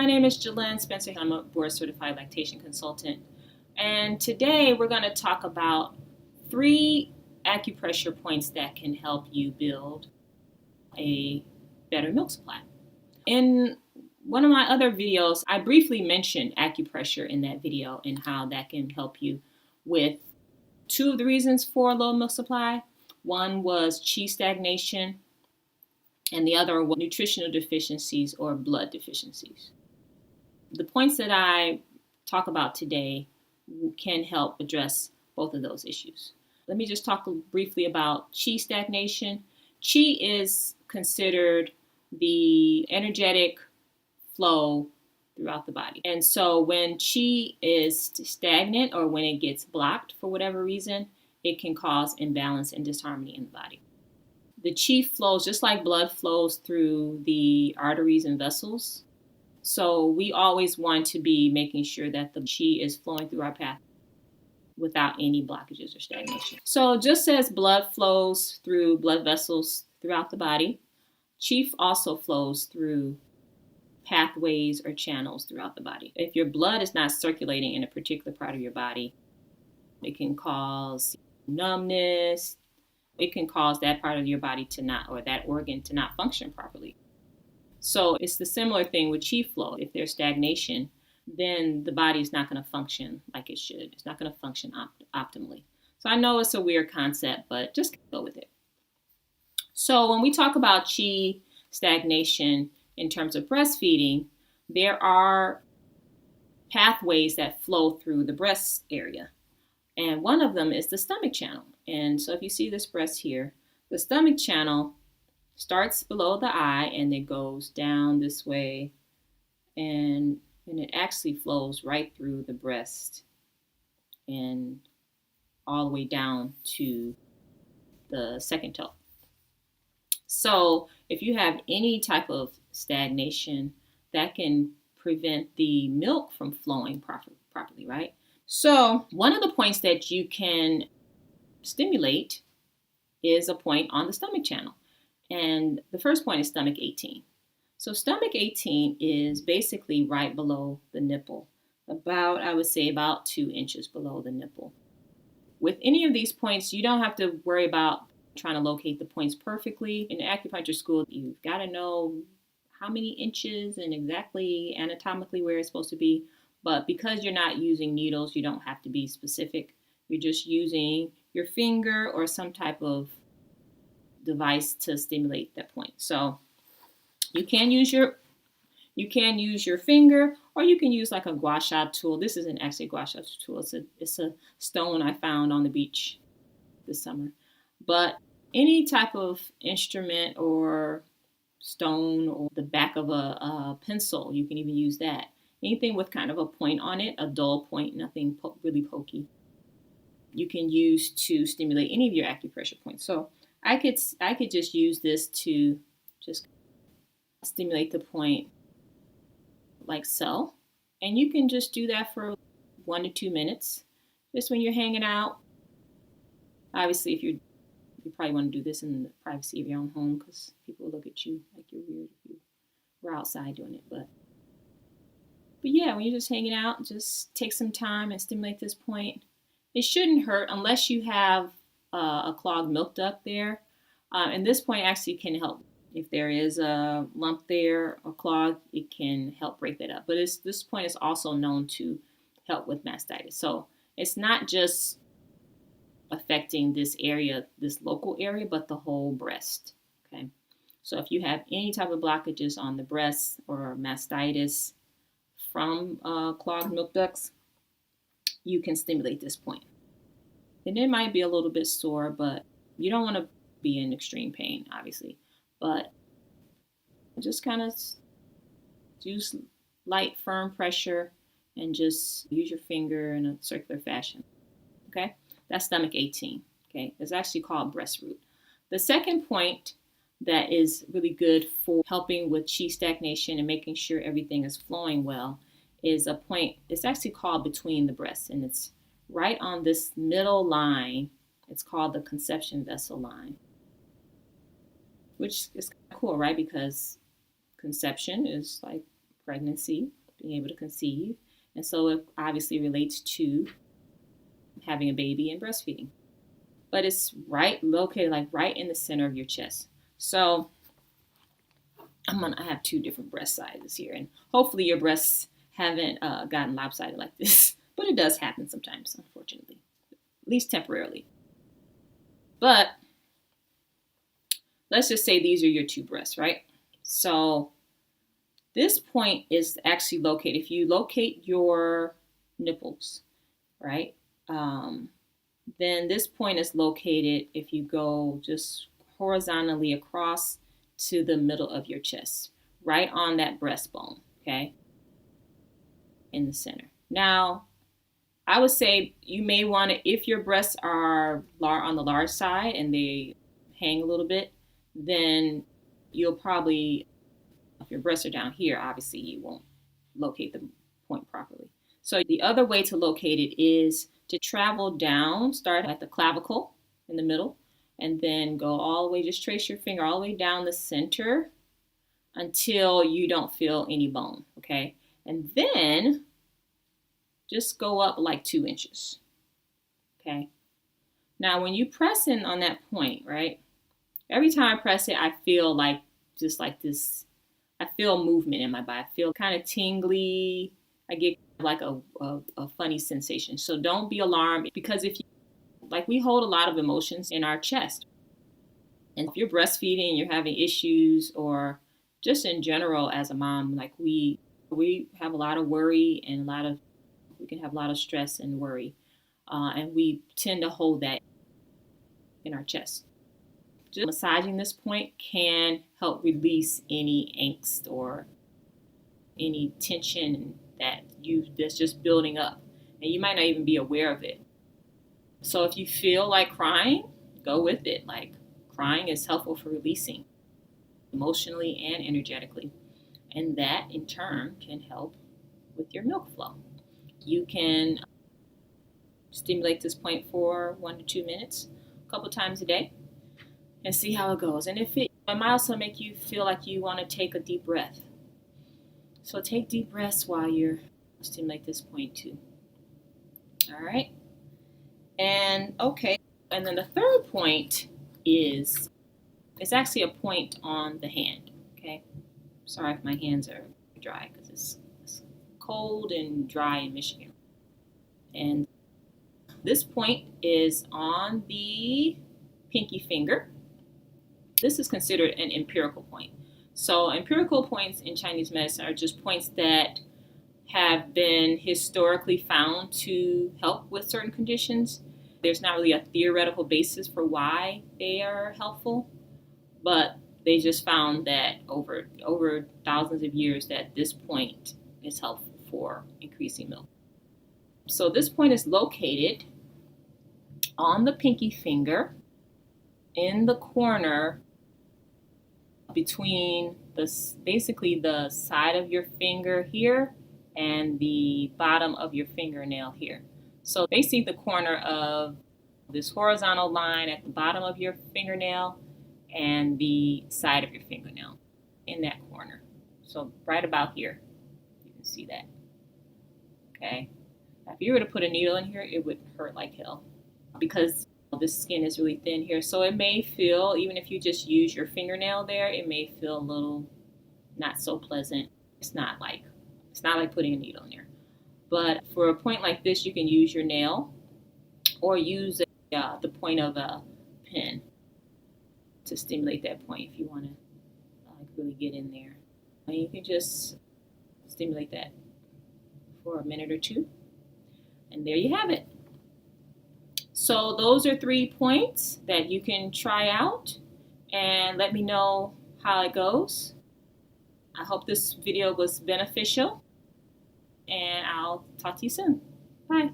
My name is Jalyn Spencer. I'm a board certified lactation consultant. And today we're going to talk about 3 acupressure points that can help you build a better milk supply. In one of my other videos, I briefly mentioned acupressure in that video and how that can help you with 2 of the reasons for low milk supply. One was chi stagnation, and the other was nutritional deficiencies or blood deficiencies. The points that I talk about today can help address both of those issues. Let me just talk briefly about chi stagnation. Chi is considered the energetic flow throughout the body. And so when chi is stagnant or when it gets blocked for whatever reason, it can cause imbalance and disharmony in the body. The chi flows just like blood flows through the arteries and vessels. So we always want to be making sure that the chi is flowing through our path without any blockages or stagnation. So just as blood flows through blood vessels throughout the body, chi also flows through pathways or channels throughout the body. If your blood is not circulating in a particular part of your body, it can cause numbness. It can cause that part of your body to not, or that organ to not function properly. So it's the similar thing with chi flow. If there's stagnation, then the body is not going to function like it should. It's not going to function optimally. So I know it's a weird concept, but just go with it. So when we talk about chi stagnation in terms of breastfeeding, there are pathways that flow through the breast area. And one of them is the stomach channel. And so if you see this breast here, the stomach channel starts below the eye and it goes down this way, and it actually flows right through the breast and all the way down to the second toe. So if you have any type of stagnation, that can prevent the milk from flowing properly, right? So one of the points that you can stimulate is a point on the stomach channel. And the first point is stomach 18. So stomach 18 is basically right below the nipple, I would say about 2 inches below the nipple. With any of these points, you don't have to worry about trying to locate the points perfectly. In acupuncture school, you've got to know how many inches and exactly anatomically where it's supposed to be. But because you're not using needles, you don't have to be specific. You're just using your finger or some type of device to stimulate that point. So you can use your finger, or you can use like a gua sha tool. This isn't actually a gua sha tool. It's a stone I found on the beach this summer. But any type of instrument or stone or the back of a pencil, you can even use that. Anything with kind of a point on it, a dull point, nothing really pokey, you can use to stimulate any of your acupressure points. So I could just use this to just stimulate the point like so. And you can just do that for 1 to 2 minutes, just when you're hanging out. Obviously, if you probably want to do this in the privacy of your own home, because people look at you like you're weird if you were outside doing it. But yeah, when you're just hanging out, just take some time and stimulate this point. It shouldn't hurt unless you have a clogged milk duct there. And this point actually can help. If there is a lump there or clog, it can help break that up. But this point is also known to help with mastitis. So it's not just affecting this area, this local area, but the whole breast. Okay. So if you have any type of blockages on the breast or mastitis from clogged milk ducts, you can stimulate this point. And it might be a little bit sore, but you don't want to be in extreme pain, obviously. But just kind of use light, firm pressure and just use your finger in a circular fashion. Okay? That's stomach 18. Okay? It's actually called breast root. The second point that is really good for helping with chi stagnation and making sure everything is flowing well is a point, it's actually called between the breasts, and it's right on this middle line. It's called the conception vessel line, which is cool, right? Because conception is like pregnancy, being able to conceive. And so it obviously relates to having a baby and breastfeeding. But it's located like right in the center of your chest. So I have two different breast sizes here, and hopefully your breasts haven't gotten lopsided like this, but it does happen sometimes, unfortunately, at least temporarily. But let's just say these are your two breasts, right? So this point is actually located, if you locate your nipples, right? Then this point is located if you go just horizontally across to the middle of your chest, right on that breastbone, okay? In the center. Now, I would say you may want to, if your breasts are on the large side and they hang a little bit, then you'll probably, if your breasts are down here, obviously you won't locate the point properly. So the other way to locate it is to travel down, start at the clavicle in the middle, and then go all the way, just trace your finger all the way down the center until you don't feel any bone, okay? And then just go up like 2 inches, okay? Now, when you press in on that point, right, every time I press it, I feel like just like this, I feel movement in my body. I feel kind of tingly. I get like a funny sensation. So don't be alarmed, because if you, like, we hold a lot of emotions in our chest. And if you're breastfeeding, you're having issues, or just in general as a mom, like we have a lot of worry and we can have a lot of stress and worry. And we tend to hold that in our chest. Just massaging this point can help release any angst or any tension that's just building up. And you might not even be aware of it. So if you feel like crying, go with it. Like, crying is helpful for releasing emotionally and energetically. And that in turn can help with your milk flow. You can stimulate this point for 1 to 2 minutes, a couple times a day, and see how it goes. And it might also make you feel like you want to take a deep breath. So take deep breaths while you're stimulate this point too. All right. And okay. And then the third point is, it's actually a point on the hand. Okay. Sorry if my hands are dry because it's cold and dry in Michigan. And this point is on the pinky finger. This is considered an empirical point. So empirical points in Chinese medicine are just points that have been historically found to help with certain conditions. There's not really a theoretical basis for why they are helpful, but they just found that over thousands of years that this point is helpful for increasing milk. So this point is located on the pinky finger in the corner between basically the side of your finger here and the bottom of your fingernail here. So basically the corner of this horizontal line at the bottom of your fingernail and the side of your fingernail in that corner. So right about here, you can see that. Okay. Now, if you were to put a needle in here, it would hurt like hell because this skin is really thin here. So it may feel, even if you just use your fingernail there, it may feel a little not so pleasant. It's not like putting a needle in there. But for a point like this, you can use your nail or use the point of a pen to stimulate that point if you want to really get in there. And you can just stimulate that for a minute or two. And there you have it. So those are 3 points that you can try out and let me know how it goes. I hope this video was beneficial and I'll talk to you soon. Bye.